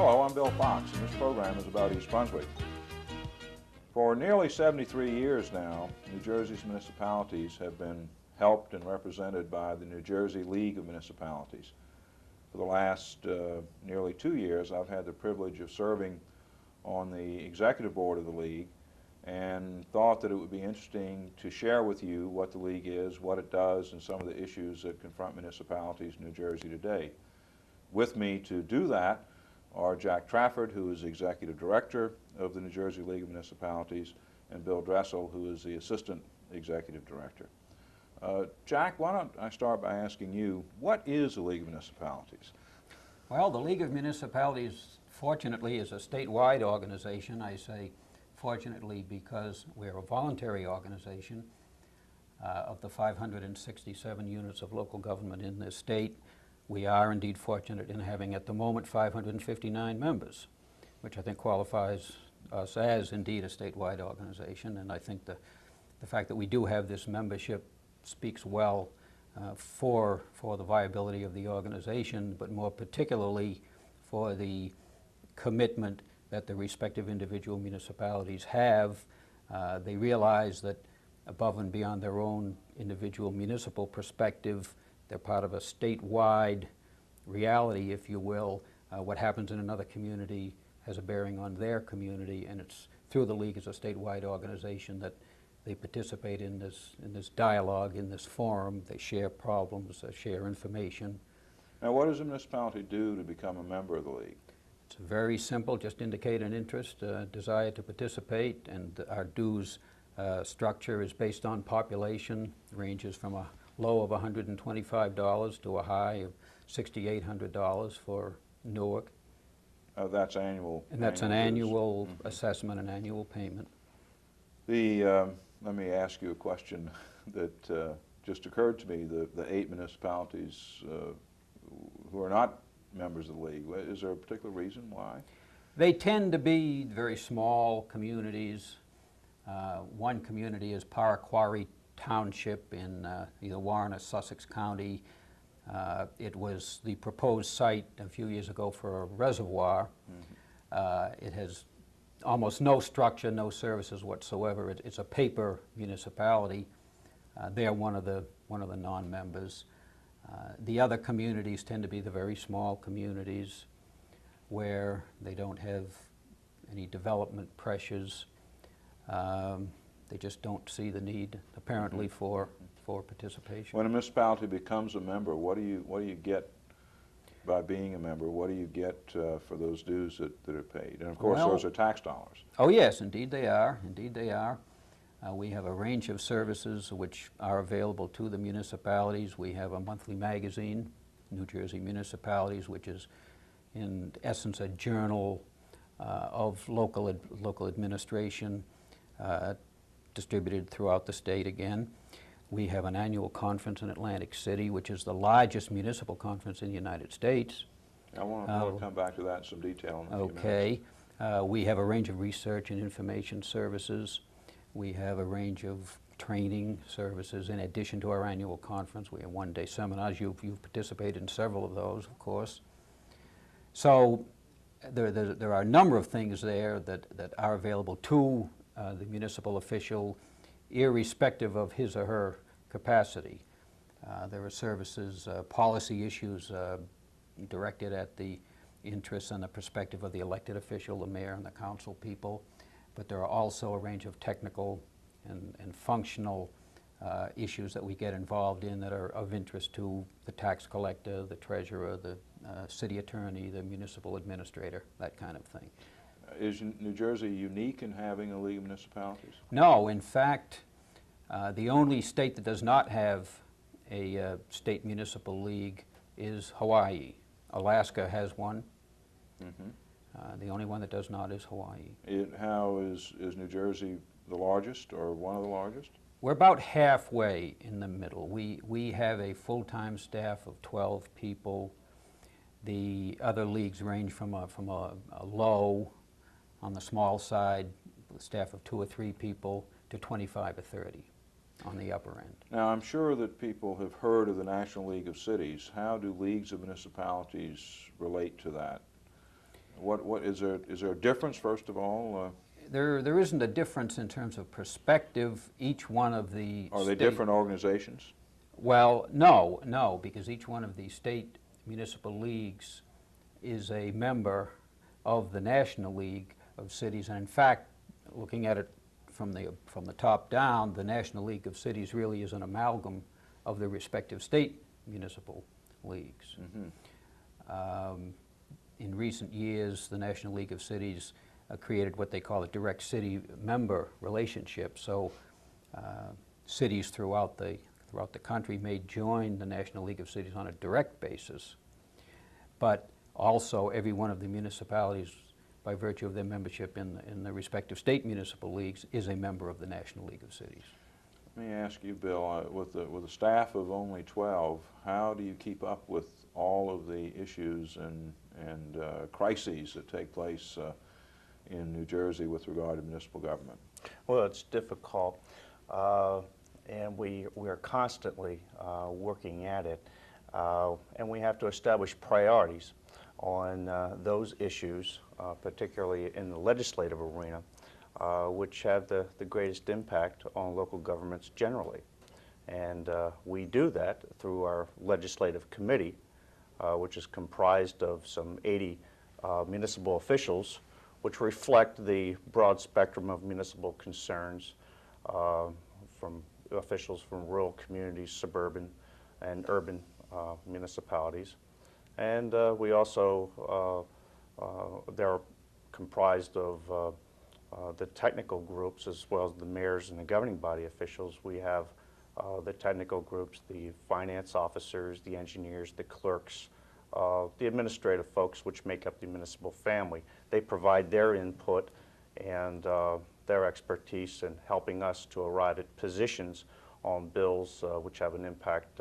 Hello, I'm Bill Fox, and this program is about East Brunswick. For nearly 73 years now, New Jersey's municipalities have been helped and represented by the New Jersey League of Municipalities. For the last nearly 2 years, I've had the privilege of serving on the executive board of the League and thought that it would be interesting to share with you what the League is, what it does, and some of the issues that confront municipalities in New Jersey today. With me to do that are Jack Trafford, who is the Executive Director of the New Jersey League of Municipalities, and Bill Dressel, who is the Assistant Executive Director. Jack, why don't I start by asking you, what is the League of Municipalities? Well, the League of Municipalities, fortunately, is a statewide organization. I say fortunately because we're a voluntary organization. Of the 567 units of local government in this state, we are indeed fortunate in having at the moment 559 members, which I think qualifies us as indeed a statewide organization. And I think the fact that we do have this membership speaks well for the viability of the organization, but more particularly for the commitment that the respective individual municipalities have. They realize that above and beyond their own individual municipal perspective, they're part of a statewide reality, if you will. What happens in another community has a bearing on their community, and it's through the League as a statewide organization that they participate in this dialogue, in this forum. They share problems, they share information. Now, what does a municipality do to become a member of the League? It's very simple, just indicate an interest, desire to participate, and our dues structure is based on population, ranges from a low of $125 to a high of $6,800 for Newark. That's annual. And that's an annual assessment, an annual payment. Let me ask you a question that just occurred to me. The 8 municipalities who are not members of the League, is there a particular reason why? They tend to be very small communities. One community is Paraquari Township in either Warren or Sussex County. It was the proposed site a few years ago for a reservoir. It has almost no structure, no services whatsoever. It's a paper municipality. They're one of the non-members. The other communities tend to be the very small communities where they don't have any development pressures. They just don't see the need, apparently, for participation. When a municipality becomes a member, what do you get by being a member? What do you get for those dues that are paid? And of course, those are tax dollars. Oh yes, indeed they are. Indeed they are. We have a range of services which are available to the municipalities. We have a monthly magazine, New Jersey Municipalities, which is in essence a journal of local administration, distributed throughout the state again. We have an annual conference in Atlantic City, which is the largest municipal conference in the United States. I want to come back to that in some detail in a few minutes. Okay. We have a range of research and information services. We have a range of training services in addition to our annual conference. We have one-day seminars. You've participated in several of those, of course. So there are a number of things there that are available to the municipal official, irrespective of his or her capacity. There are services, policy issues directed at the interests and the perspective of the elected official, the mayor and the council people, but there are also a range of technical and functional issues that we get involved in that are of interest to the tax collector, the treasurer, the city attorney, the municipal administrator, that kind of thing. Is New Jersey unique in having a League of Municipalities? No, in fact, the only state that does not have a state municipal league is Hawaii. Alaska has one. The only one that does not is Hawaii. How is New Jersey the largest or one of the largest? We're about halfway in the middle. We have a full-time staff of 12 people. The other leagues range from a low, on the small side, with a staff of 2 or 3 people, to 25 or 30 on the upper end. Now, I'm sure that people have heard of the National League of Cities. How do leagues of municipalities relate to that? What is there a difference, first of all? There isn't a difference in terms of perspective. Each one of the Are they different organizations? Well, no, because each one of the state municipal leagues is a member of the National League of Cities, and in fact, looking at it from the top down, the National League of Cities really is an amalgam of the respective state municipal leagues. In recent years, the National League of Cities created what they call a direct city member relationship. So cities throughout the country may join the National League of Cities on a direct basis, but also every one of the municipalities, by virtue of their membership in the respective state municipal leagues, is a member of the National League of Cities. Let me ask you, Bill, with a staff of only 12, how do you keep up with all of the issues and crises that take place in New Jersey with regard to municipal government? Well, it's difficult, and we are constantly working at it, and we have to establish priorities on those issues, particularly in the legislative arena, which have the greatest impact on local governments generally. And we do that through our legislative committee, which is comprised of some 80 municipal officials, which reflect the broad spectrum of municipal concerns, from officials from rural communities, suburban and urban municipalities. And we also, they're comprised of the technical groups as well as the mayors and the governing body officials. We have the technical groups, the finance officers, the engineers, the clerks, the administrative folks which make up the municipal family. They provide their input and their expertise in helping us to arrive at positions on bills which have an impact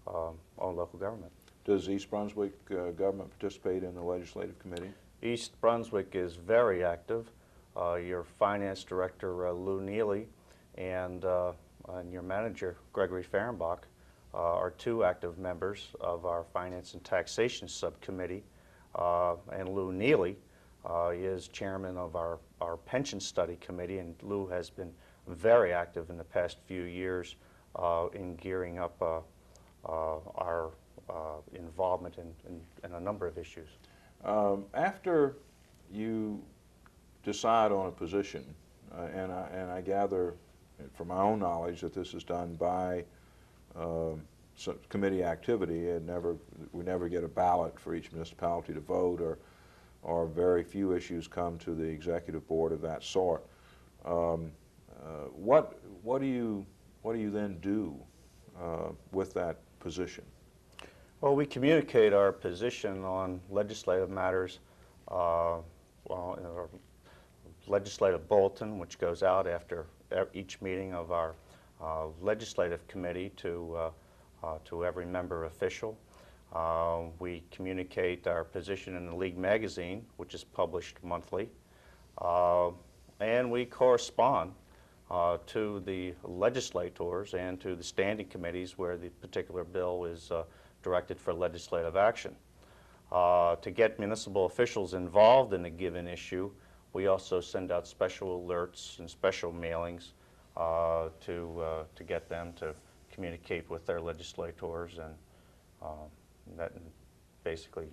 on local government. Does East Brunswick government participate in the legislative committee? East Brunswick is very active. Your finance director, Lou Neely, and your manager, Gregory Fehrenbach, are two active members of our Finance and Taxation Subcommittee. And Lou Neely is chairman of our Pension Study Committee, and Lou has been very active in the past few years in gearing up our involvement in a number of issues. After you decide on a position, and I gather from my own knowledge that this is done by committee activity, and we never get a ballot for each municipality to vote, or very few issues come to the executive board of that sort. What do you then do with that position? Well, we communicate our position on legislative matters in our legislative bulletin, which goes out after each meeting of our legislative committee to every member official. We communicate our position in the League magazine, which is published monthly, and we correspond to the legislators and to the standing committees where the particular bill is directed for legislative action. To get municipal officials involved in a given issue, we also send out special alerts and special mailings to get them to communicate with their legislators and basically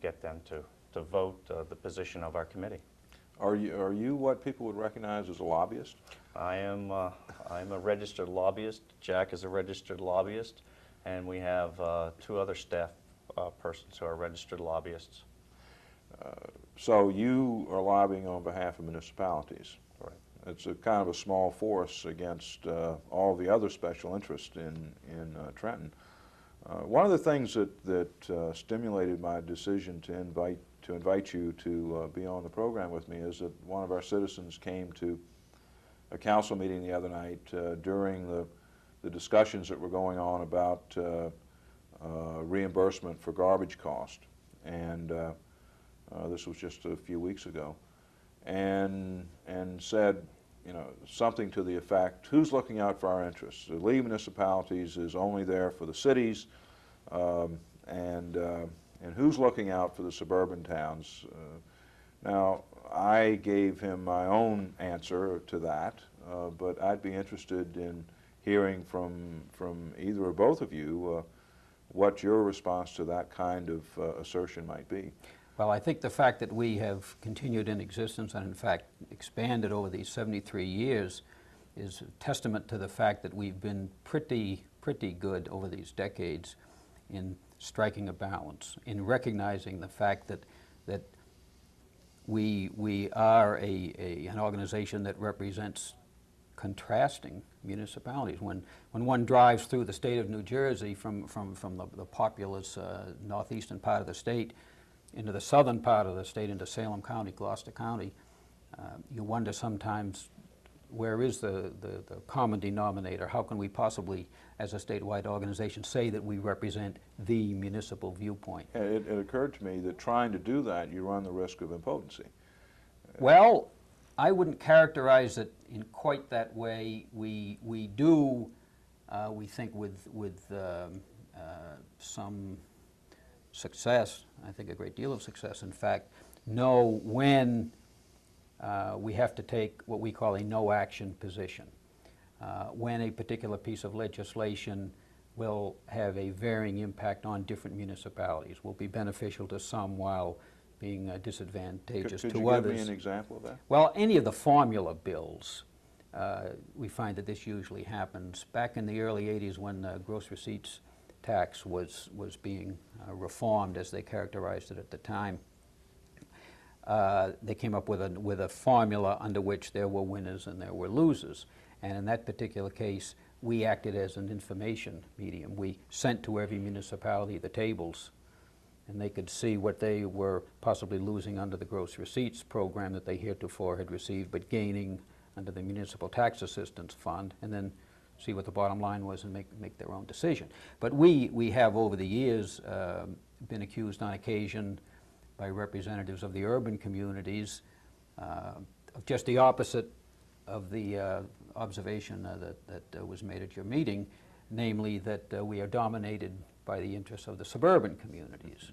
get them to vote the position of our committee. Are you what people would recognize as a lobbyist? I'm a registered lobbyist. Jack is a registered lobbyist, and we have two other staff persons who are registered lobbyists. So you are lobbying on behalf of municipalities. Right. It's a kind of a small force against all the other special interests in Trenton. One of the things that stimulated my decision to invite you to be on the program with me is that one of our citizens came to a council meeting the other night during the discussions that were going on about reimbursement for garbage cost, and this was just a few weeks ago, and said, you know, something to the effect, who's looking out for our interests? The League of Municipalities is only there for the cities, and and who's looking out for the suburban towns? Now, I gave him my own answer to that, but I'd be interested in hearing from either or both of you what your response to that kind of assertion might be. Well, I think the fact that we have continued in existence and in fact expanded over these 73 years is a testament to the fact that we've been pretty good over these decades in striking a balance, in recognizing the fact that we are an organization that represents contrasting municipalities. When one drives through the state of New Jersey from the populous northeastern part of the state into the southern part of the state, into Salem County, Gloucester County, you wonder sometimes, where is the common denominator? How can we possibly, as a statewide organization, say that we represent the municipal viewpoint? It occurred to me that trying to do that, you run the risk of impotency. Well, I wouldn't characterize it in quite that way. We do, we think with some success, I think a great deal of success, in fact, know when we have to take what we call a no-action position, when a particular piece of legislation will have a varying impact on different municipalities, will be beneficial to some while being disadvantageous to others. Could you give me an example of that? Well, any of the formula bills, we find that this usually happens. Back in the early 80s, when the gross receipts tax was being reformed, as they characterized it at the time, they came up with a formula under which there were winners and there were losers. And in that particular case, we acted as an information medium. We sent to every municipality the tables, and they could see what they were possibly losing under the gross receipts program that they heretofore had received, but gaining under the Municipal Tax Assistance Fund, and then see what the bottom line was and make their own decision. But we have over the years been accused on occasion by representatives of the urban communities of just the opposite of the observation that was made at your meeting, namely that we are dominated by the interests of the suburban communities.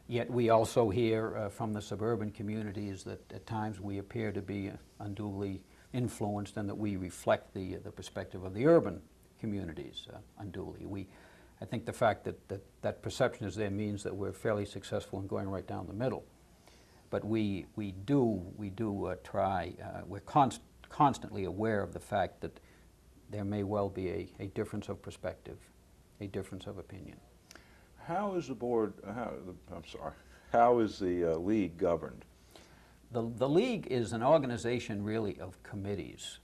Yet we also hear from the suburban communities that at times we appear to be unduly influenced and that we reflect the perspective of the urban communities unduly. I think the fact that perception is there means that we're fairly successful in going right down the middle. But we do try, we're constantly aware of the fact that there may well be a difference of perspective, a difference of opinion. How is the board, how is the league governed? The league is an organization really of committees.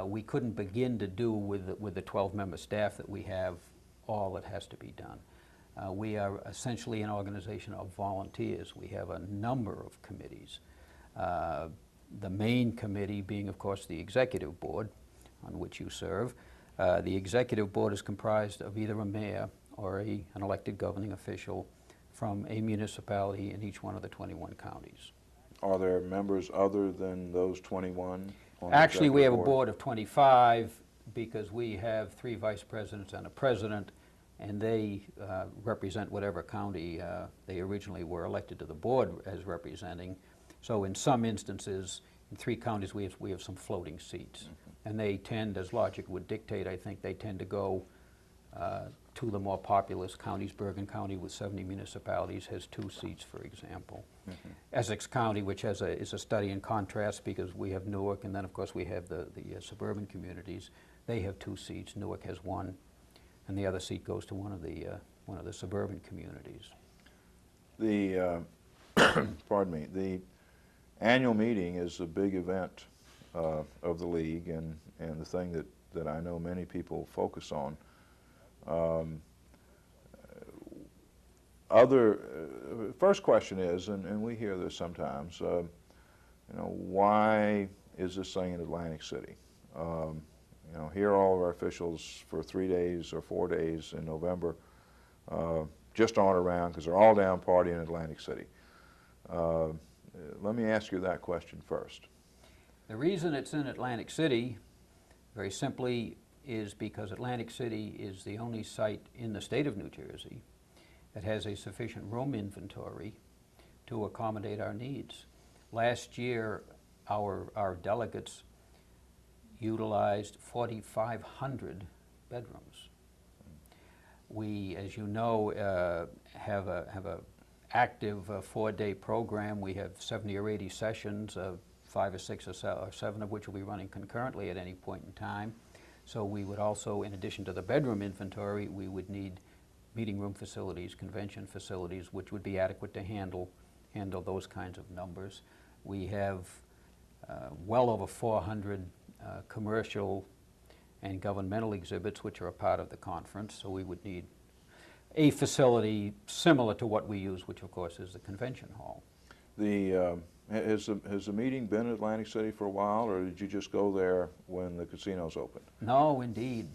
We couldn't begin to do with the 12-member staff that we have all that has to be done. We are essentially an organization of volunteers. We have a number of committees. The main committee being, of course, the executive board, on which you serve. The executive board is comprised of either a mayor or an elected governing official from a municipality in each one of the 21 counties. Are there members other than those 21? Actually, we have a board of 25 because we have 3 vice presidents and a president, and they represent whatever county they originally were elected to the board as representing. So in some instances, in 3 counties, we have some floating seats. Mm-hmm. And they tend, as logic would dictate, I think, they tend to go to the more populous counties. Bergen County, with 70 municipalities, has 2 seats, for example. Mm-hmm. Essex County, which is a study in contrast because we have Newark, and then, of course, we have the suburban communities. They have 2 seats. Newark has 1, and the other seat goes to one of the suburban communities. The pardon me. The annual meeting is a big event of the league, and the thing that I know many people focus on. First question is, and we hear this sometimes, why is this thing in Atlantic City? Here all of our officials for 3 days or 4 days in November just aren't around because they're all down partying in Atlantic City. Let me ask you that question first. The reason it's in Atlantic City, very simply, is because Atlantic City is the only site in the state of New Jersey that has a sufficient room inventory to accommodate our needs. Last year, our delegates utilized 4,500 bedrooms. We, as you know, have a active 4-day program. We have 70 or 80 sessions, 5 or 6 or 7 of which will be running concurrently at any point in time. So we would also, in addition to the bedroom inventory, we would need meeting room facilities, convention facilities, which would be adequate to handle those kinds of numbers. We have well over 400 commercial and governmental exhibits which are a part of the conference, so we would need a facility similar to what we use, which of course is the convention hall. Has the meeting been in Atlantic City for a while, or did you just go there when the casinos opened? No, indeed.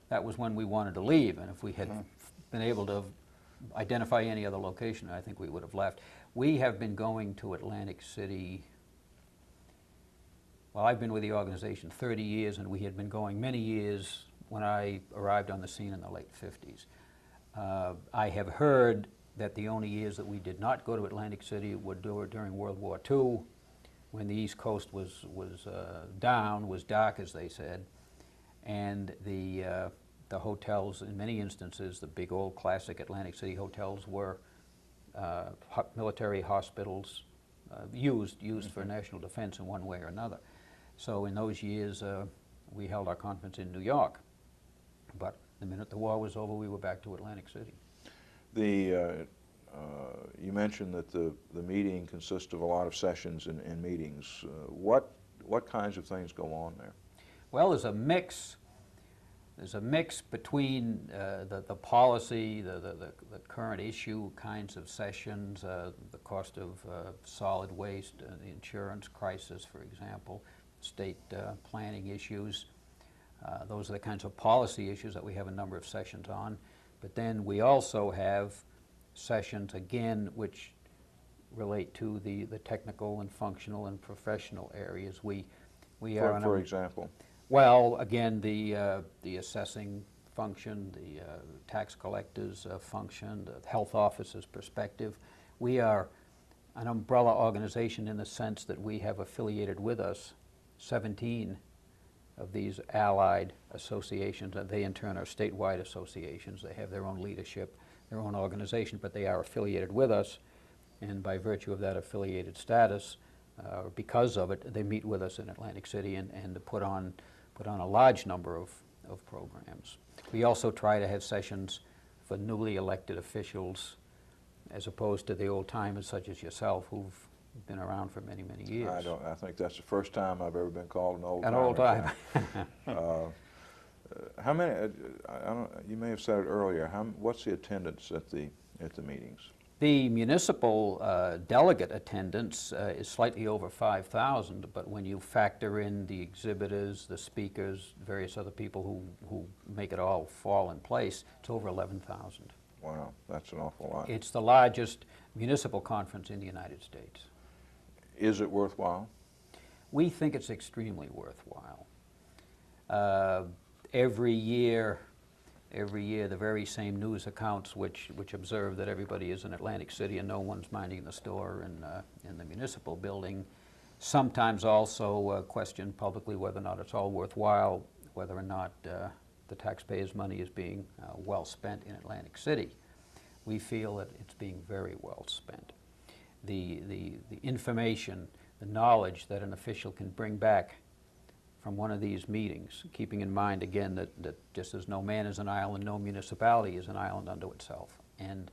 That was when we wanted to leave, and if we had been able to identify any other location, I think we would have left. We have been going to Atlantic City. Well, I've been with the organization 30 years, and we had been going many years when I arrived on the scene in the late 50s. I have heard that the only years that we did not go to Atlantic City were during World War II, when the East Coast was down, was dark, as they said, and the hotels, in many instances, the big old classic Atlantic City hotels were military hospitals used for national defense in one way or another. So in those years, we held our conference in New York. But the minute the war was over, we were back to Atlantic City. You mentioned that the meeting consists of a lot of sessions and meetings. What kinds of things go on there? Well, there's a mix. There's a mix between the policy, the current issue kinds of sessions, the cost of solid waste, the insurance crisis, for example, state planning issues. Those are the kinds of policy issues that we have a number of sessions on. But then we also have sessions, again, which relate to the technical and functional and professional areas. We are for example? Well, again, the assessing function, the tax collector's function, the health officer's perspective. We are an umbrella organization in the sense that we have affiliated with us 17 of these allied associations, and they in turn are statewide associations. They have their own leadership, their own organization, but they are affiliated with us, and by virtue of that affiliated status, or because of it, they meet with us in Atlantic City and put on a large number of programs. We also try to have sessions for newly elected officials, as opposed to the old-timers such as yourself, who've been around for many, many years. I think that's the first time I've ever been called an old-timer. An old-timer. How many? You may have said it earlier. What's the attendance at the meetings? The municipal delegate attendance is slightly over 5,000, but when you factor in the exhibitors, the speakers, various other people who make it all fall in place, it's over 11,000. Wow, that's an awful lot. It's the largest municipal conference in the United States. Is it worthwhile? We think it's extremely worthwhile. Every year, the very same news accounts which observe that everybody is in Atlantic City and no one's minding the store in the municipal building, sometimes also question publicly whether or not it's all worthwhile, whether or not the taxpayers' money is being well spent in Atlantic City. We feel that it's being very well spent. The information, the knowledge that an official can bring back from one of these meetings, keeping in mind again that just as no man is an island, no municipality is an island unto itself. And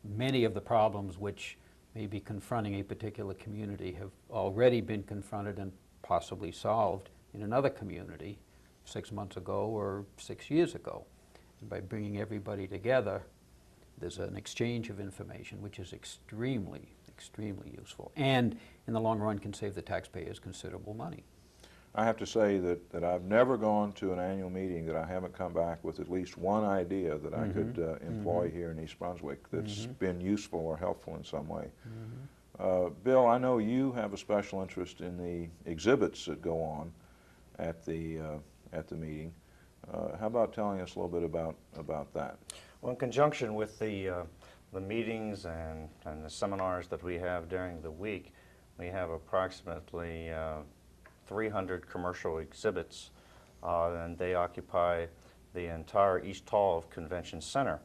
many of the problems which may be confronting a particular community have already been confronted and possibly solved in another community 6 months ago or 6 years ago. And by bringing everybody together, there's an exchange of information which is extremely useful, and in the long run can save the taxpayers considerable money. I have to say that I've never gone to an annual meeting that I haven't come back with at least one idea that I could employ here in East Brunswick that's been useful or helpful in some way. Bill, I know you have a special interest in the exhibits that go on at the meeting. How about telling us a little bit about that? Well, in conjunction with the meetings and the seminars that we have during the week, we have approximately 300 commercial exhibits, and they occupy the entire East Hall of Convention Center.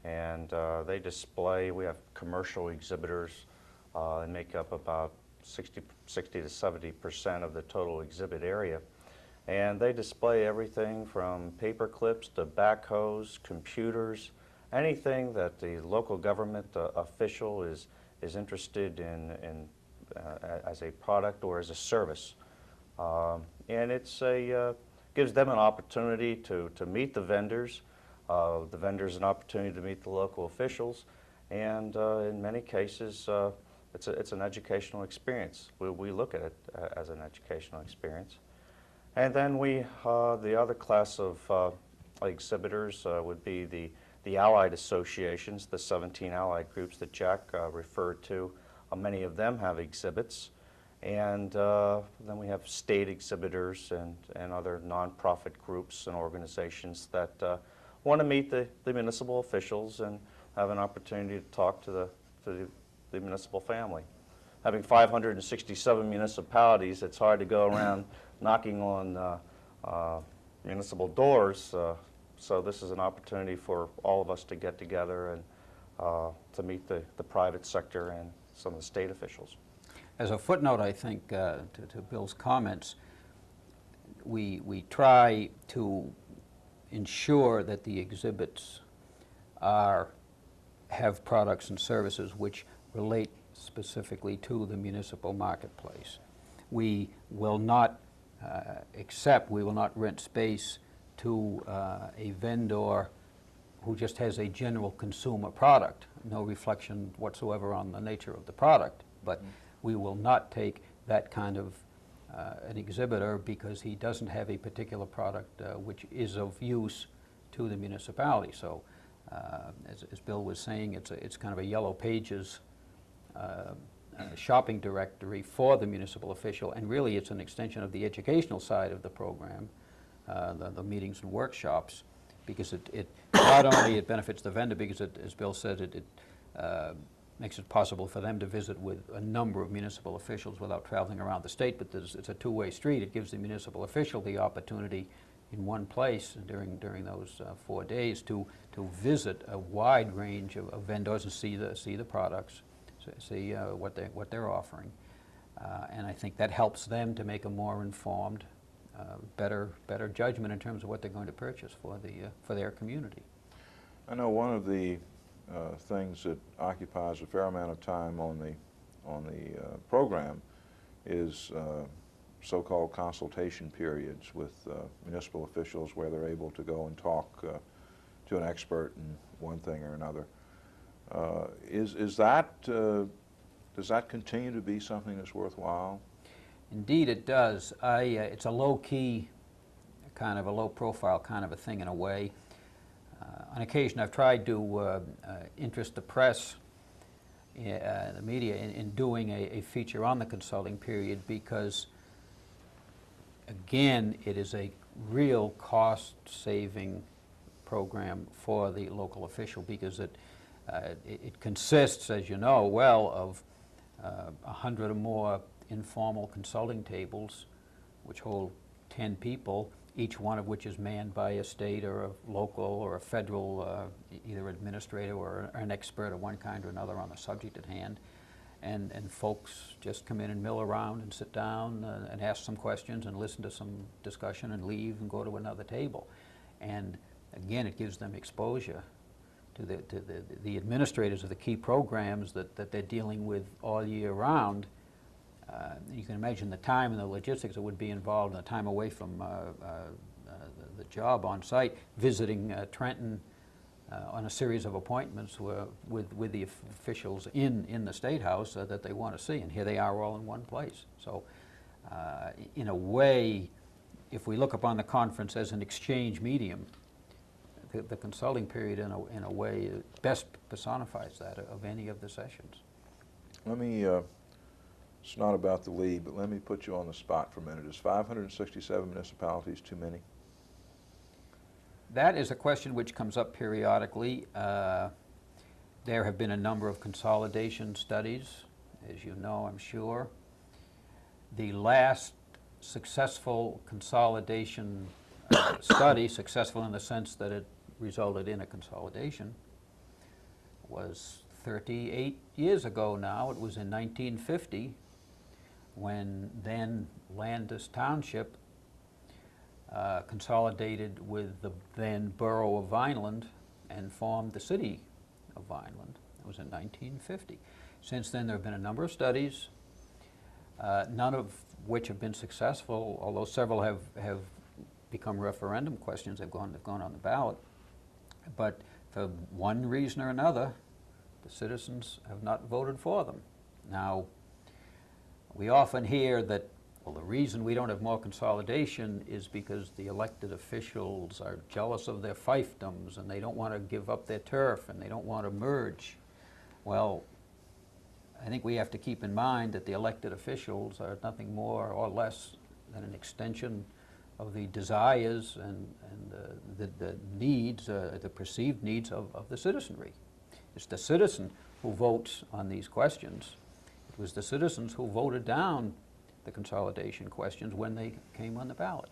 And they display, we have commercial exhibitors, they make up about 60 to 70% of the total exhibit area. And they display everything from paper clips to backhoes, computers, anything that the local government official is interested in as a product or as a service. And it's gives them an opportunity to meet the vendors an opportunity to meet the local officials, and in many cases it's an educational experience. We look at it as an educational experience. And then the other class of exhibitors would be the allied associations, the 17 allied groups that Jack referred to. Many of them have exhibits. And then we have state exhibitors and other nonprofit groups and organizations that want to meet the municipal officials and have an opportunity to talk to the municipal family. Having 567 municipalities, it's hard to go around knocking on municipal doors. So this is an opportunity for all of us to get together and to meet the private sector and some of the state officials. As a footnote, I think, to Bill's comments, we try to ensure that the exhibits have products and services which relate specifically to the municipal marketplace. We will not we will not rent space to a vendor who just has a general consumer product, no reflection whatsoever on the nature of the product. But we will not take that kind of an exhibitor because he doesn't have a particular product which is of use to the municipality. So as Bill was saying, it's kind of a yellow pages shopping directory for the municipal official, and really it's an extension of the educational side of the program, the meetings and workshops, because it not only it benefits the vendor, because as Bill said, it makes it possible for them to visit with a number of municipal officials without traveling around the state, but it's a two-way street. It gives the municipal official the opportunity in one place during those 4 days to visit a wide range of vendors and see the products, see what they're offering, and I think that helps them to make a more informed, better judgment in terms of what they're going to purchase for their community. I know one of the things that occupies a fair amount of time on the program is so-called consultation periods with municipal officials, where they're able to go and talk to an expert in one thing or another. Does that continue to be something that's worthwhile? Indeed, it does. It's a low-key, kind of a low-profile kind of a thing in a way. On occasion, I've tried to interest the press, the media, in doing a feature on the consulting period, because, again, it is a real cost-saving program for the local official, because it consists, as you know well, of 100 or more informal consulting tables, which hold 10 people, each one of which is manned by a state or a local or a federal either administrator or an expert of one kind or another on the subject at hand. And folks just come in and mill around and sit down and ask some questions and listen to some discussion and leave and go to another table. And again, it gives them exposure to the administrators of the key programs that they're dealing with all year round. You can imagine the time and the logistics that would be involved, and the time away from the job on site, visiting Trenton on a series of appointments with the officials in the State House that they want to see, and here they are all in one place. So in a way, if we look upon the conference as an exchange medium, the consulting period in a way best personifies that of any of the sessions. Let me, it's not about the league, but let me put you on the spot for a minute. Is 567 municipalities too many? That is a question which comes up periodically. There have been a number of consolidation studies, as you know, I'm sure. The last successful consolidation study, successful in the sense that it resulted in a consolidation, was 38 years ago now. It was in 1950 when then Landis Township consolidated with the then borough of Vineland and formed the city of Vineland. It was in 1950. Since then there have been a number of studies, none of which have been successful, although several have become referendum questions. They've gone on the ballot. But for one reason or another, the citizens have not voted for them. Now, we often hear that, well, the reason we don't have more consolidation is because the elected officials are jealous of their fiefdoms and they don't want to give up their turf and they don't want to merge. Well, I think we have to keep in mind that the elected officials are nothing more or less than an extension of the desires and the needs, the perceived needs of the citizenry. It's the citizen who votes on these questions. It was the citizens who voted down the consolidation questions when they came on the ballot.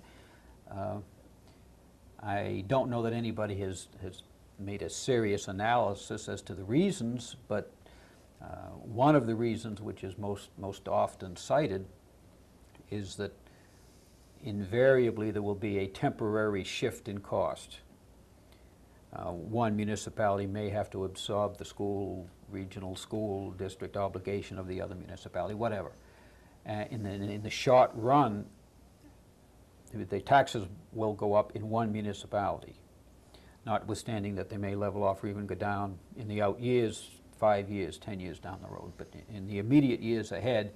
I don't know that anybody has made a serious analysis as to the reasons, but one of the reasons which is most often cited is that invariably there will be a temporary shift in cost. One municipality may have to absorb the regional school district obligation of the other municipality, whatever. In the short run, the taxes will go up in one municipality, notwithstanding that they may level off or even go down in the out years, 5 years, 10 years down the road. But in the immediate years ahead,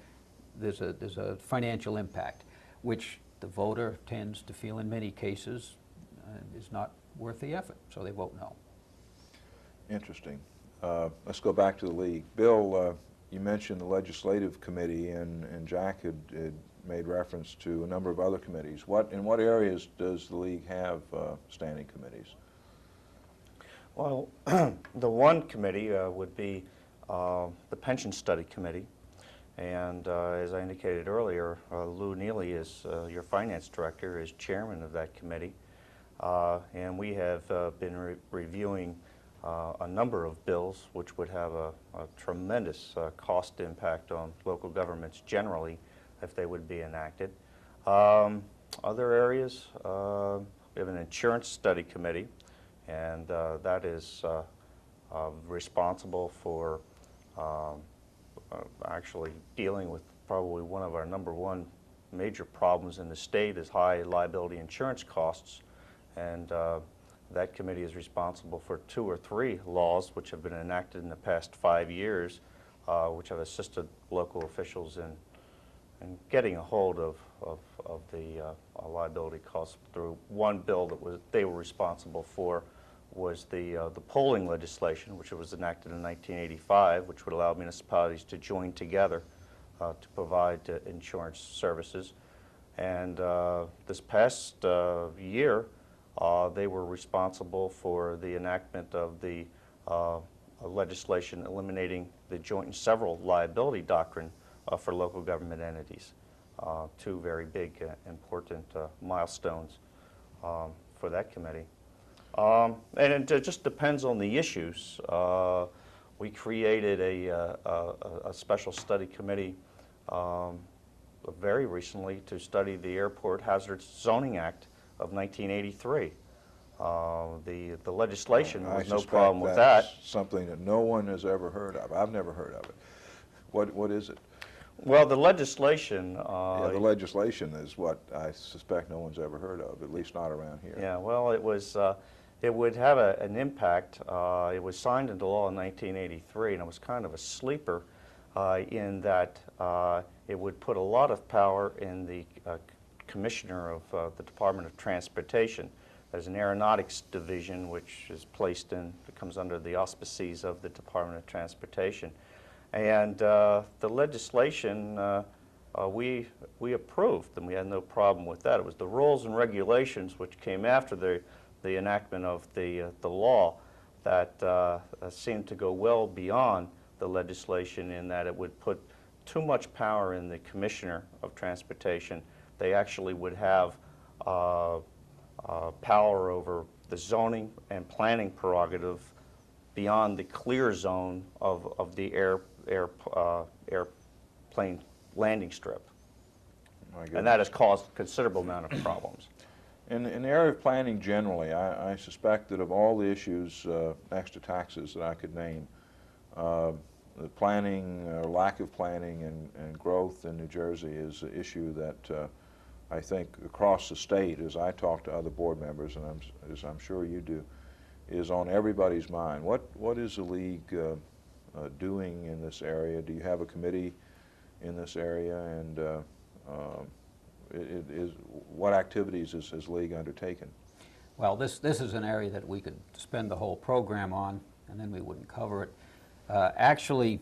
there's a financial impact, which the voter tends to feel in many cases is not worth the effort, so they vote no. Interesting. Let's go back to the league. Bill, you mentioned the legislative committee, and Jack had made reference to a number of other committees. In what areas does the league have standing committees? Well, the one committee would be the Pension Study Committee. And as I indicated earlier, Lou Neely is your finance director, is chairman of that committee. And we have been reviewing a number of bills which would have a tremendous cost impact on local governments generally if they would be enacted. Other areas, we have an insurance study committee, and that is responsible for actually dealing with probably one of our #1 major problems in the state is high liability insurance costs. And that committee is responsible for 2 or 3 laws which have been enacted in the past 5 years, which have assisted local officials in getting a hold of the liability costs through one bill that they were responsible for was the polling legislation, which was enacted in 1985, which would allow municipalities to join together to provide insurance services. And this past year, they were responsible for the enactment of the legislation eliminating the joint and several liability doctrine for local government entities. 2 very big, important milestones for that committee. And it just depends on the issues. We created a special study committee very recently to study the Airport Hazardous Zoning Act of 1983. The legislation, there was no problem with that. Something that no one has ever heard of. I've never heard of it. What is it? Well, the legislation... the legislation is what I suspect no one's ever heard of, at least not around here. Yeah, well, it was... it would have an impact. It was signed into law in 1983, and it was kind of a sleeper in that it would put a lot of power in the commissioner of the Department of Transportation. There's an aeronautics division which is placed in, it comes under the auspices of the Department of Transportation. And the legislation we approved, and we had no problem with that. It was the rules and regulations which came after the the enactment of the law that seemed to go well beyond the legislation in that it would put too much power in the Commissioner of Transportation. They actually would have power over the zoning and planning prerogative beyond the clear zone of the airplane landing strip. And that has caused a considerable amount of problems. In the area of planning generally, I suspect that of all the issues next to taxes that I could name, the planning, or lack of planning and growth in New Jersey is an issue that I think across the state, as I talk to other board members, and as I'm sure you do, is on everybody's mind. What is the league doing in this area? Do you have a committee in this area, and what activities has League undertaken? Well, this is an area that we could spend the whole program on, and then we wouldn't cover it. Actually,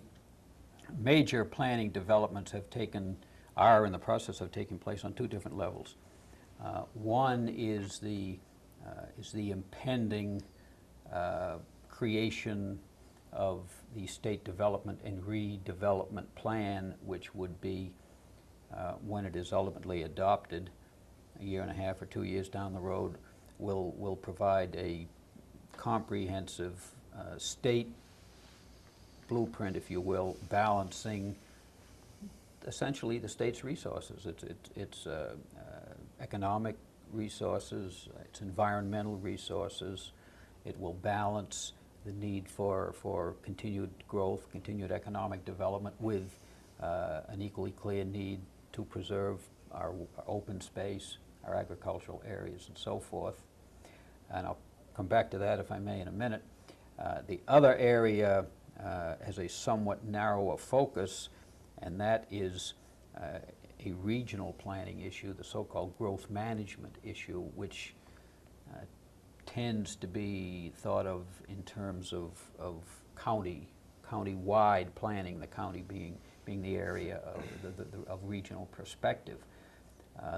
major planning developments are in the process of taking place on two different levels. One is the impending creation of the State Development and Redevelopment Plan, which would be, when it is ultimately adopted, a year and a half or 2 years down the road, will provide a comprehensive state blueprint, if you will, balancing essentially the state's resources. It's economic resources, it's environmental resources. It will balance the need for continued growth, continued economic development with an equally clear need to preserve our open space, our agricultural areas, and so forth. And I'll come back to that, if I may, in a minute. The other area has a somewhat narrower focus, and that is a regional planning issue, the so-called growth management issue, which tends to be thought of in terms of county-wide planning, the county being the area of regional perspective.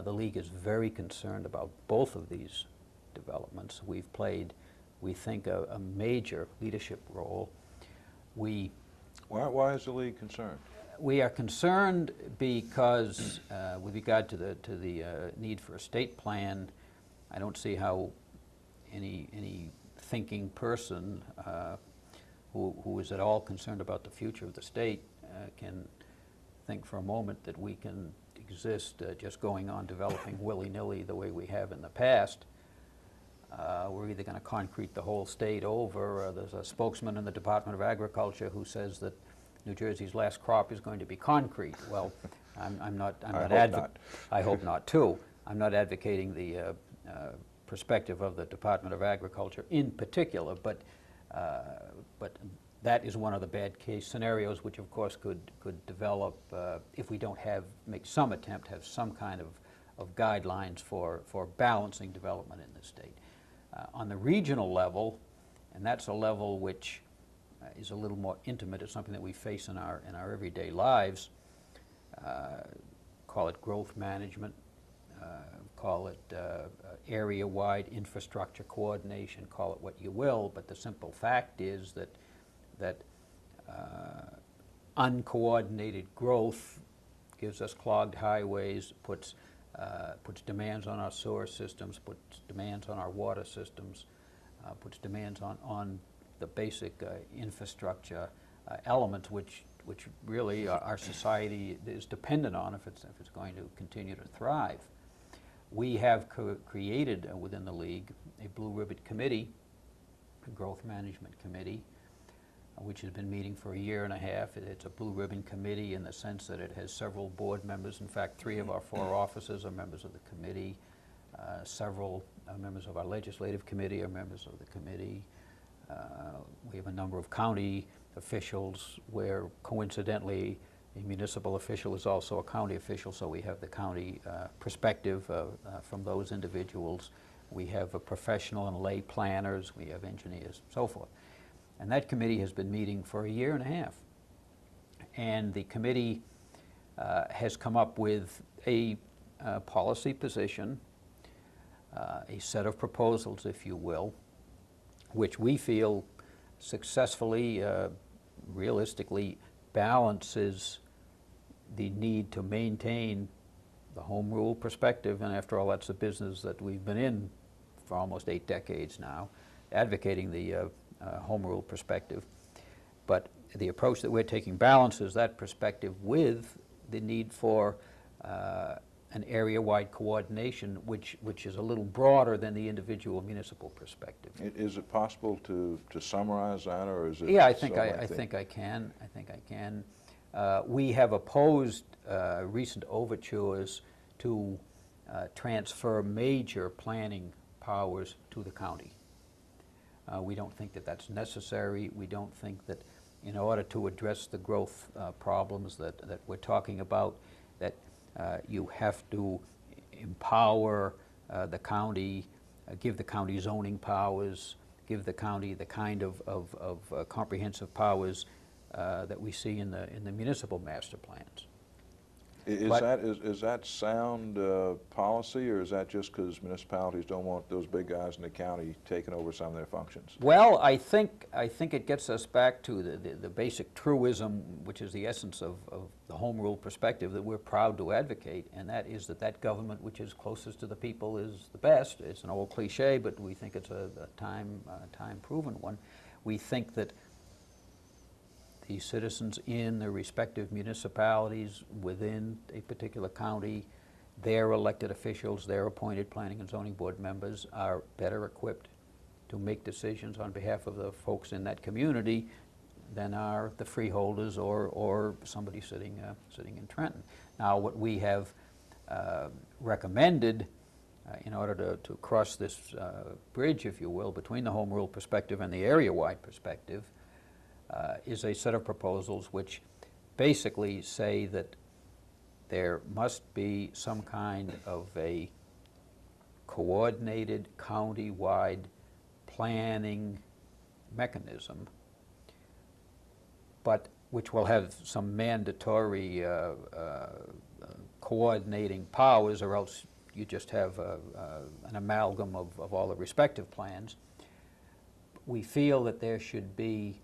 The League is very concerned about both of these developments. We've played, we think, a major leadership role. Why is the League concerned? We are concerned because, with regard to the need for a state plan, I don't see how any thinking person who is at all concerned about the future of the state can think for a moment that we can exist just going on developing willy-nilly the way we have in the past. We're either going to concrete the whole state over, or there's a spokesman in the Department of Agriculture who says that New Jersey's last crop is going to be concrete. Well, I hope not too. I'm not advocating the perspective of the Department of Agriculture in particular, but that is one of the bad case scenarios, which of course could develop if we don't make some attempt, have some kind of guidelines for balancing development in the state. On the regional level, and that's a level which is a little more intimate, it's something that we face in our everyday lives, call it growth management, call it area-wide infrastructure coordination, call it what you will, but the simple fact is that uncoordinated growth gives us clogged highways, puts demands on our sewer systems, puts demands on our water systems, puts demands on the basic infrastructure elements which really our society is dependent on if it's going to continue to thrive. We have created within the League a Blue Ribbon Committee, a Growth Management Committee, which has been meeting for a year and a half. It's a Blue Ribbon Committee in the sense that it has several board members. In fact, 3 of our 4 officers are members of the committee. Several members of our legislative committee are members of the committee. We have a number of county officials where, coincidentally, a municipal official is also a county official, so we have the county perspective from those individuals. We have professional and lay planners, we have engineers, so forth. And that committee has been meeting for a year and a half. And the committee has come up with a policy position a set of proposals, if you will, which we feel successfully, realistically balances the need to maintain the home rule perspective, and after all, that's a business that we've been in for almost 8 decades now, advocating the home rule perspective. But the approach that we're taking balances that perspective with the need for an area-wide coordination, which is a little broader than the individual municipal perspective. Is it possible to summarize that, or is it? Yeah, I think so I lengthy? think I can. I think I can. We have opposed recent overtures to transfer major planning powers to the county. We don't think that that's necessary. We don't think that in order to address the growth problems that we're talking about, that you have to empower the county, give the county zoning powers, give the county the kind of comprehensive powers that we see in the municipal master plans. Is that sound policy, or is that just because municipalities don't want those big guys in the county taking over some of their functions? Well, I think it gets us back to the basic truism, which is the essence of the home rule perspective that we're proud to advocate, and that is that government which is closest to the people is the best. It's an old cliche, but we think it's a time-proven one. We think that the citizens in their respective municipalities within a particular county, their elected officials, their appointed planning and zoning board members are better equipped to make decisions on behalf of the folks in that community than are the freeholders or somebody sitting in Trenton. Now, what we have recommended in order to cross this bridge, if you will, between the home rule perspective and the area-wide perspective is a set of proposals which basically say that there must be some kind of a coordinated county-wide planning mechanism, but which will have some mandatory coordinating powers, or else you just have an amalgam of all the respective plans. We feel that there should be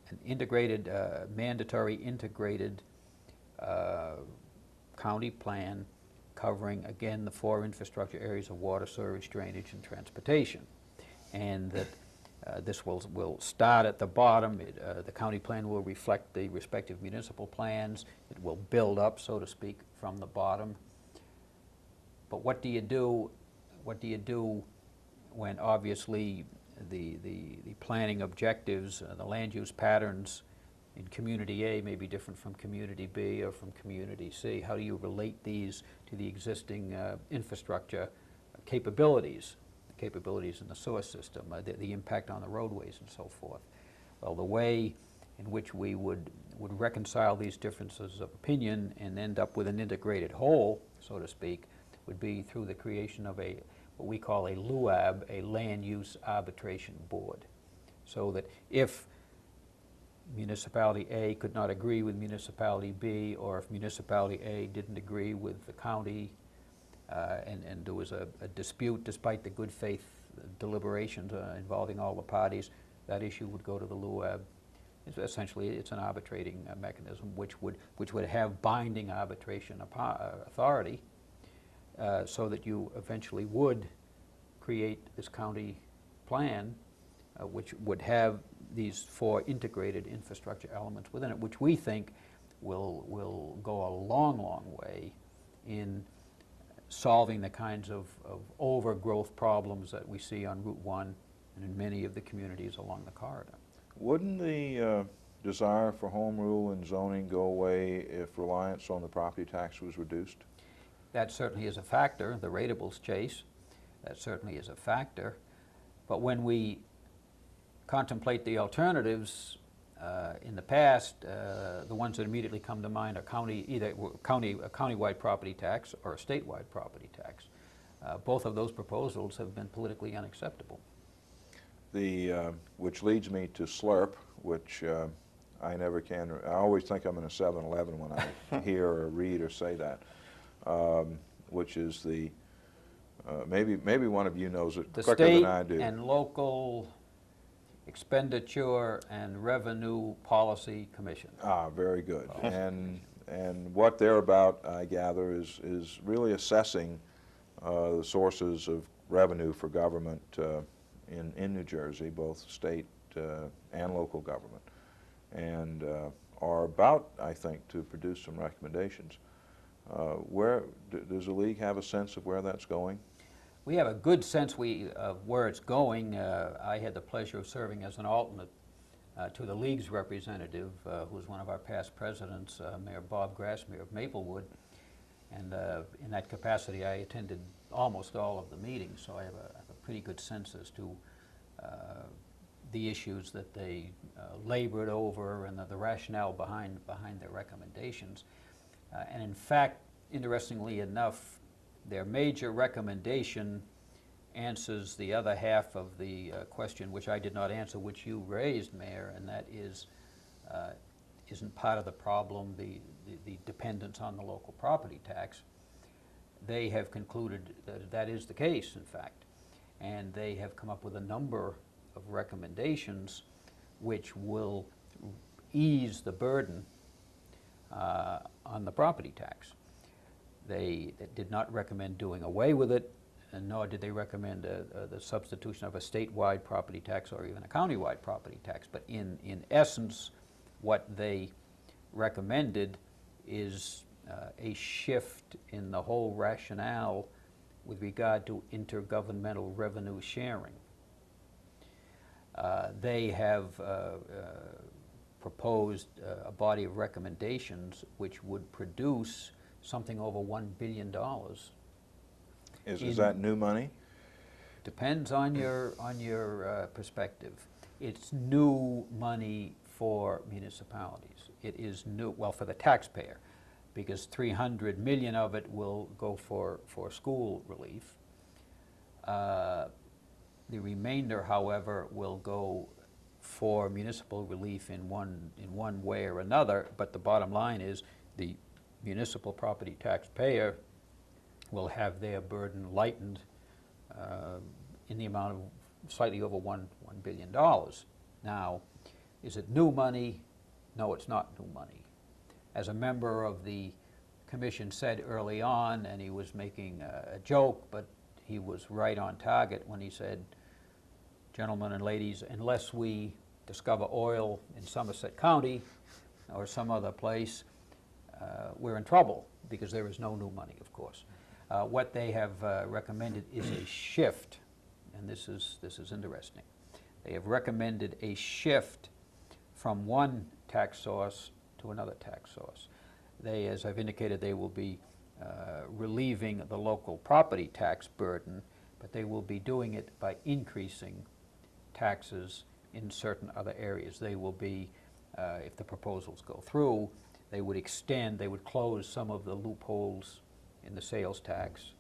an integrated, mandatory integrated county plan covering, again, the 4 infrastructure areas of water, sewage, drainage, and transportation. And that this will start at the bottom. The county plan will reflect the respective municipal plans. It will build up, so to speak, from the bottom. But what do you do? What do you do when obviously the planning objectives, the land use patterns in community A may be different from community B or from community C? How do you relate these to the existing infrastructure capabilities, in the sewer system, the impact on the roadways and so forth? Well, the way in which we would reconcile these differences of opinion and end up with an integrated whole, so to speak, would be through the creation of what we call a LUAB, a Land Use Arbitration Board. So that if municipality A could not agree with municipality B, or if municipality A didn't agree with the county, and there was a dispute despite the good faith deliberations involving all the parties, that issue would go to the LUAB. Essentially, it's an arbitrating mechanism which would have binding arbitration authority, so that you eventually would create this county plan, which would have these 4 integrated infrastructure elements within it, which we think will go a long, long way in solving the kinds of overgrowth problems that we see on Route 1 and in many of the communities along the corridor. Wouldn't the desire for home rule and zoning go away if reliance on the property tax was reduced? That certainly is a factor, the ratables chase. That certainly is a factor. But when we contemplate the alternatives, in the past, the ones that immediately come to mind are either a county-wide property tax or a statewide property tax. Both of those proposals have been politically unacceptable. Which leads me to SLURP, which I never can. I always think I'm in a 7-Eleven when I hear or read or say that, which is the maybe one of you knows it The quicker State than I do. and Local Expenditure and Revenue Policy Commission. Ah, very good. And what they're about, I gather, is really assessing the sources of revenue for government in New Jersey, both state and local government, and are about, I think, to produce some recommendations. Does the League have a sense of where that's going? We have a good sense of where it's going. I had the pleasure of serving as an alternate to the League's representative, who's one of our past presidents, Mayor Bob Grassmere of Maplewood. And in that capacity, I attended almost all of the meetings, so I have a pretty good sense as to the issues that they labored over and the rationale behind their recommendations. And in fact, interestingly enough, their major recommendation answers the other half of the question, which I did not answer, which you raised, Mayor, and that is, isn't part of the problem the dependence on the local property tax. They have concluded that that is the case, in fact, and they have come up with a number of recommendations which will ease the burden on the property tax. They did not recommend doing away with it, and nor did they recommend the substitution of a statewide property tax or even a countywide property tax. But in essence, what they recommended is a shift in the whole rationale with regard to intergovernmental revenue sharing. They have proposed a body of recommendations which would produce something over $1 billion. Is that new money? Depends on your perspective. It's new money for municipalities. It is new, well, for the taxpayer, because $300 million of it will go for school relief. The remainder, however, will go for municipal relief in one way or another, but the bottom line is the municipal property taxpayer will have their burden lightened in the amount of slightly over $1 billion. Now, is it new money? No, it's not new money. As a member of the commission said early on, and he was making a joke, but he was right on target when he said, gentlemen and ladies, unless we discover oil in Somerset County or some other place, we're in trouble, because there is no new money, of course. What they have recommended is a shift, and this is interesting. They have recommended a shift from one tax source to another tax source. They, as I've indicated, they will be relieving the local property tax burden, but they will be doing it by increasing taxes in certain other areas. They will be, if the proposals go through, they would close some of the loopholes in the sales tax,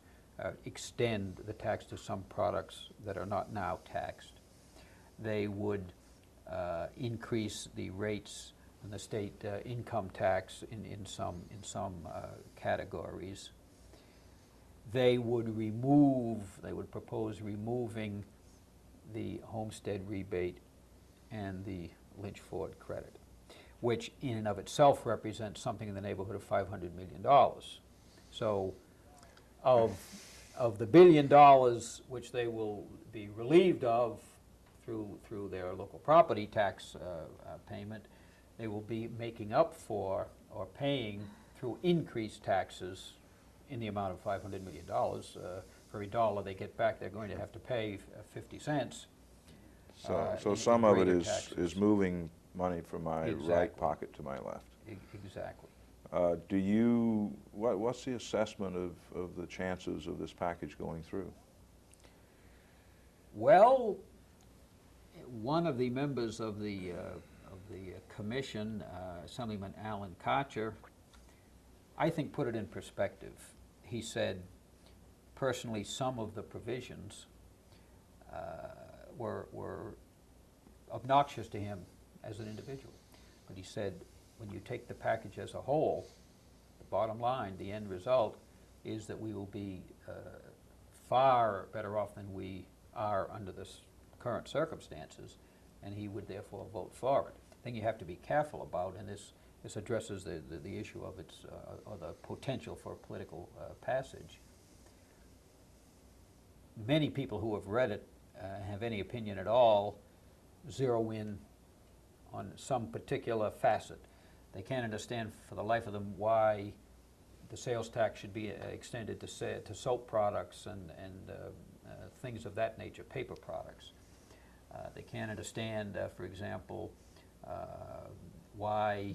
extend the tax to some products that are not now taxed. They would increase the rates in the state income tax in some categories. They would propose removing the homestead rebate and the Lynch-Ford credit, which in and of itself represents something in the neighborhood of $500 million. So of the $1 billion which they will be relieved of through their local property tax payment, they will be making up for or paying through increased taxes in the amount of $500 million. For every dollar they get back, they're going to have to pay 50 cents. So some of it is moving money from my right pocket to my left. Exactly. What's the assessment of the chances of this package going through? Well, one of the members of the commission, Assemblyman Alan Kocher, I think put it in perspective. He said, personally, some of the provisions were obnoxious to him as an individual. But he said, when you take the package as a whole, the bottom line, the end result, is that we will be far better off than we are under this current circumstances, and he would therefore vote for it. The thing you have to be careful about, and this addresses the issue of its, or the potential for political passage. Many people who have read it, have any opinion at all, zero in on some particular facet. They can't understand for the life of them why the sales tax should be extended to soap products and things of that nature, paper products. They can't understand, for example, why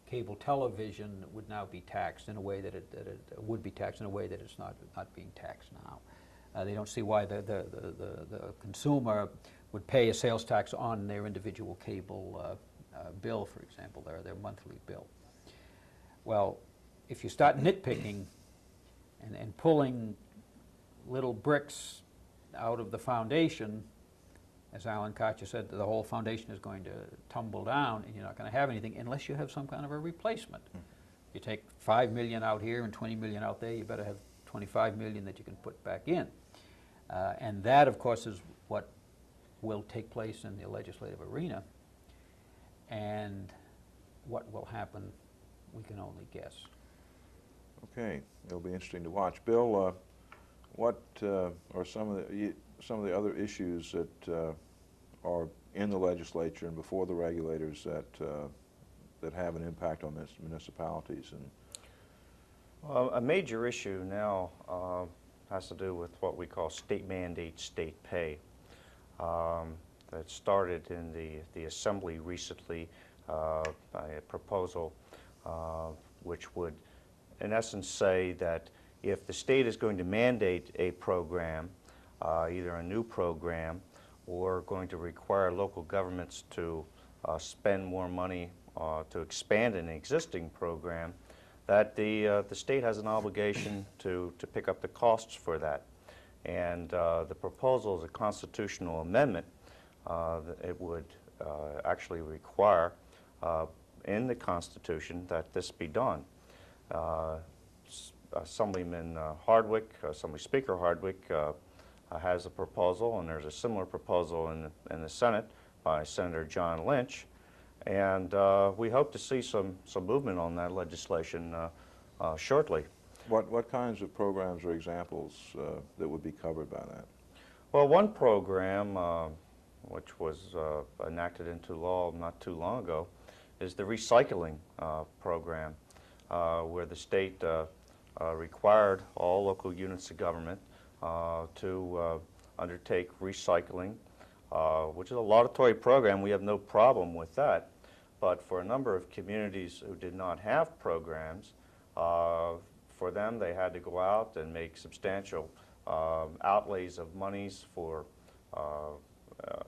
cable television would now be taxed in a way that it would be taxed in a way that it's not being taxed now. They don't see why the consumer would pay a sales tax on their individual cable bill, for example, their monthly bill. Well, if you start nitpicking and pulling little bricks out of the foundation, as Alan Kocher said, the whole foundation is going to tumble down, and you're not going to have anything unless you have some kind of a replacement. You take 5 million out here and 20 million out there, you better have 25 million that you can put back in. And that, of course, is what will take place in the legislative arena. And what will happen, we can only guess. Okay, it'll be interesting to watch. Bill, what are some of the other issues that are in the legislature and before the regulators that have an impact on this municipalities? And well, a major issue now has to do with what we call state mandate, state pay. That started in the Assembly recently by a proposal which would, in essence, say that if the state is going to mandate a program, either a new program or going to require local governments to spend more money to expand an existing program, that the state has an obligation to pick up the costs for that. And the proposal is a constitutional amendment. It would actually require in the Constitution that this be done. Assemblyman Hardwick, Assembly Speaker Hardwick has a proposal, and there's a similar proposal in the Senate by Senator John Lynch. And we hope to see some movement on that legislation shortly. what kinds of programs or examples that would be covered by that? Well, one program which was enacted into law not too long ago is the recycling program, where the state required all local units of government to undertake recycling, which is a laudatory program. We have no problem with that. But for a number of communities who did not have programs, for them they had to go out and make substantial outlays of monies for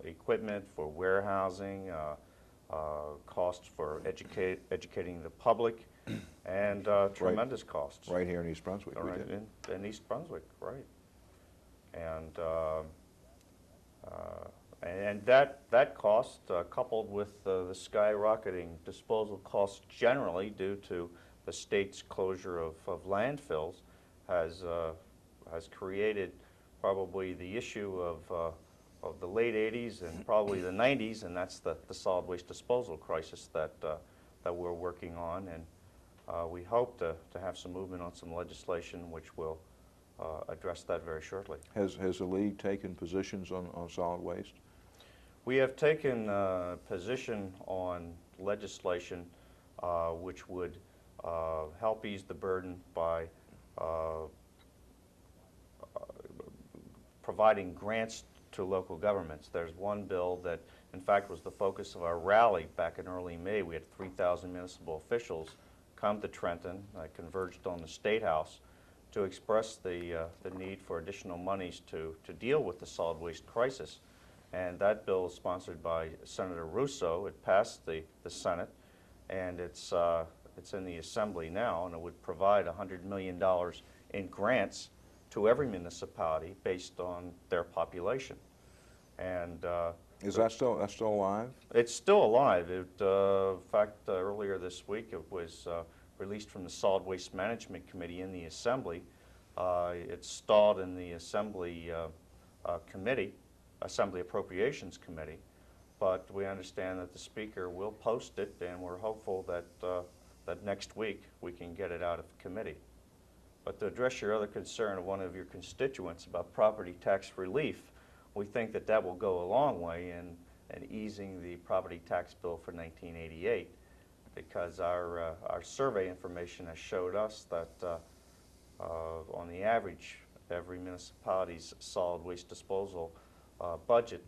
equipment, for warehousing, costs for educating the public, and tremendous costs. Right here in East Brunswick, we Right, did. in East Brunswick, right. And that cost, coupled with the skyrocketing disposal costs generally due to the state's closure of landfills, has created probably the issue of the late 80s and probably the 90s, and that's the solid waste disposal crisis that we're working on. And we hope to have some movement on some legislation which will address that very shortly. Has the League taken positions on solid waste? We have taken position on legislation which would help ease the burden by providing grants to local governments. There's one bill that, in fact, was the focus of our rally back in early May. We had 3,000 municipal officials come to Trenton, converged on the State House, to express the need for additional monies to deal with the solid waste crisis. And that bill is sponsored by Senator Russo. It passed the Senate, and it's in the Assembly now, and it would provide $100 million in grants to every municipality based on their population. And Is that still alive? it's still alive. In fact, earlier this week it was released from the Solid Waste Management Committee in the Assembly It's stalled in the Assembly Committee, Assembly Appropriations Committee, but we understand that the Speaker will post it, and we're hopeful that, that next week we can get it out of committee. But to address your other concern of one of your constituents about property tax relief, we think that that will go a long way in easing the property tax bill for 1988, because our survey information has showed us that on the average, every municipality's solid waste disposal budget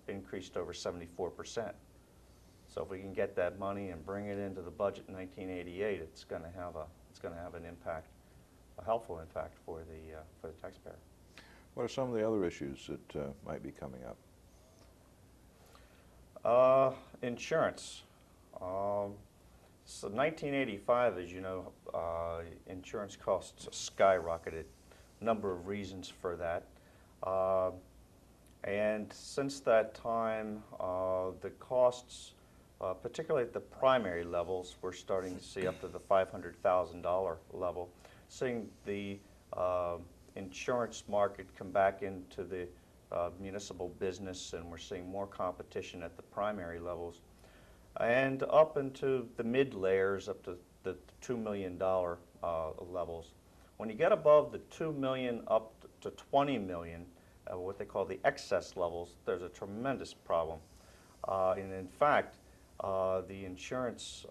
increased over 74%. So if we can get that money and bring it into the budget in 1988, it's going to have an impact, a helpful impact for the taxpayer. What are some of the other issues that might be coming up? Insurance. So 1985, as you know, insurance costs skyrocketed. A number of reasons for that. And since that time, the costs, particularly at the primary levels, we're starting to see up to the $500,000 level. Seeing the insurance market come back into the municipal business, and we're seeing more competition at the primary levels and up into the mid layers up to the $2 million levels. When you get above the $2 million up to $20 million, what they call the excess levels, there's a tremendous problem. And in fact, the insurance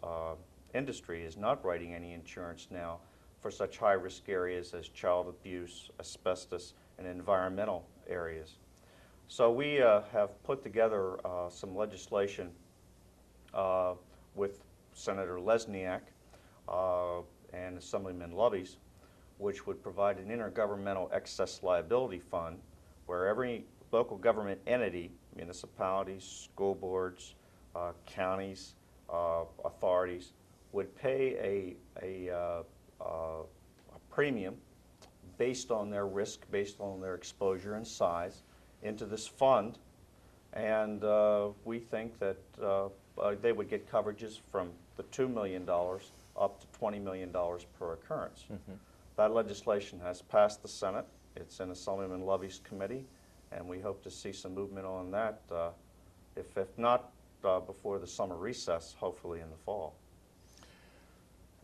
industry is not writing any insurance now for such high-risk areas as child abuse, asbestos, and environmental areas. So we have put together some legislation with Senator Lesniak and Assemblyman Loveys, which would provide an intergovernmental excess liability fund where every local government entity, municipalities, school boards, counties, authorities, would pay a premium based on their risk, based on their exposure and size, into this fund. And we think that they would get coverages from the $2 million up to $20 million per occurrence. Mm-hmm. That legislation has passed the Senate. It's in Assemblyman Lovey's committee, and we hope to see some movement on that, if not before the summer recess, hopefully in the fall.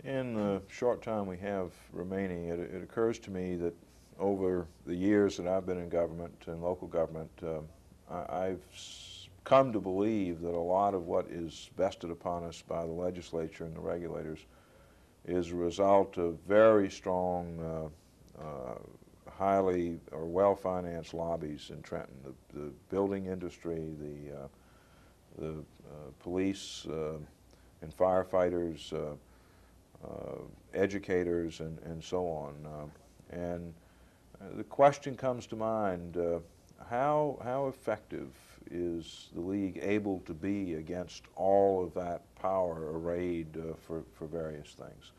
In the short time we have remaining, it occurs to me that over the years that I've been in government and local government, I've come to believe that a lot of what is vested upon us by the legislature and the regulators is a result of very strong, highly or well-financed lobbies in Trenton. The building industry, the police and firefighters, educators, and so on. And the question comes to mind, how effective is the League able to be against all of that power arrayed for various things?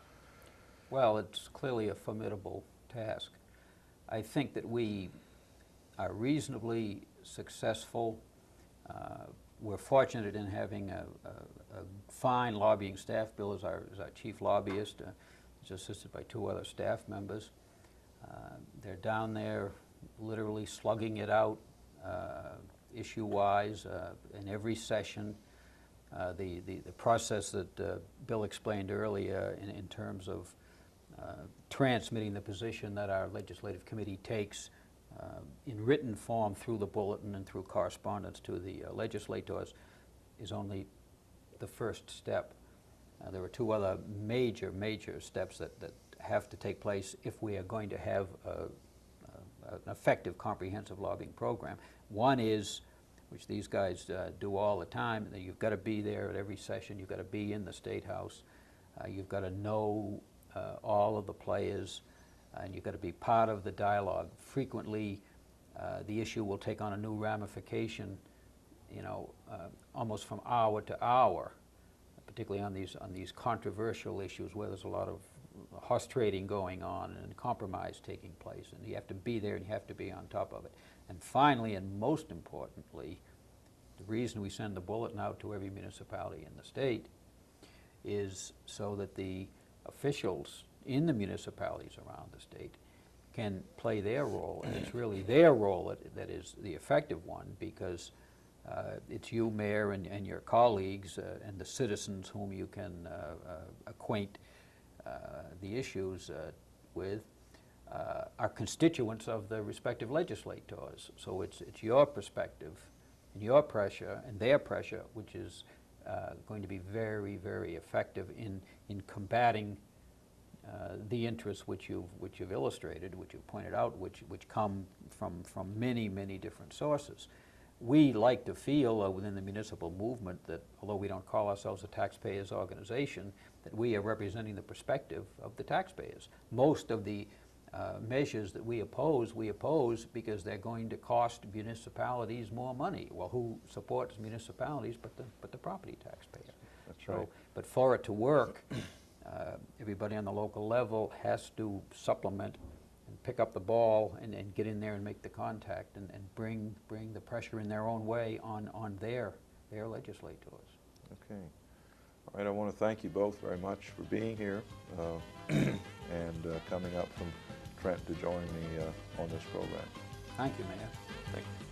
Well, it's clearly a formidable task. I think that we are reasonably successful. We're fortunate in having a fine lobbying staff. Bill is our chief lobbyist. He's assisted by 2 other staff members. They're down there literally slugging it out issue-wise in every session. The process that Bill explained earlier in terms of transmitting the position that our legislative committee takes in written form through the bulletin and through correspondence to the legislators is only the first step. There are 2 other major steps that have to take place if we are going to have an effective comprehensive lobbying program. One is, which these guys do all the time, that you've got to be there at every session, you've got to be in the State House, you've got to know all of the players, and you've got to be part of the dialogue. Frequently, the issue will take on a new ramification, almost from hour to hour, particularly on these controversial issues where there's a lot of horse trading going on and compromise taking place, and you have to be there and you have to be on top of it. And finally, and most importantly, the reason we send the bulletin out to every municipality in the state is so that the officials in the municipalities around the state can play their role, and it's really their role that is the effective one, because it's you, Mayor, and your colleagues and the citizens whom you can acquaint the issues with are constituents of the respective legislators. So it's your perspective and your pressure and their pressure which is going to be very, very effective in combating the interests which you've illustrated, which you've pointed out, which come from many, many different sources. We like to feel within the municipal movement that, although we don't call ourselves a taxpayers organization, that we are representing the perspective of the taxpayers. Most of the measures that we oppose because they're going to cost municipalities more money. Well, who supports municipalities but the property taxpayer? That's right. But for it to work, everybody on the local level has to supplement and pick up the ball and get in there and make the contact and bring the pressure in their own way on their legislators. Okay. All right, I want to thank you both very much for being here and coming up from Trent to join me on this program. Thank you, Mayor. Thank you.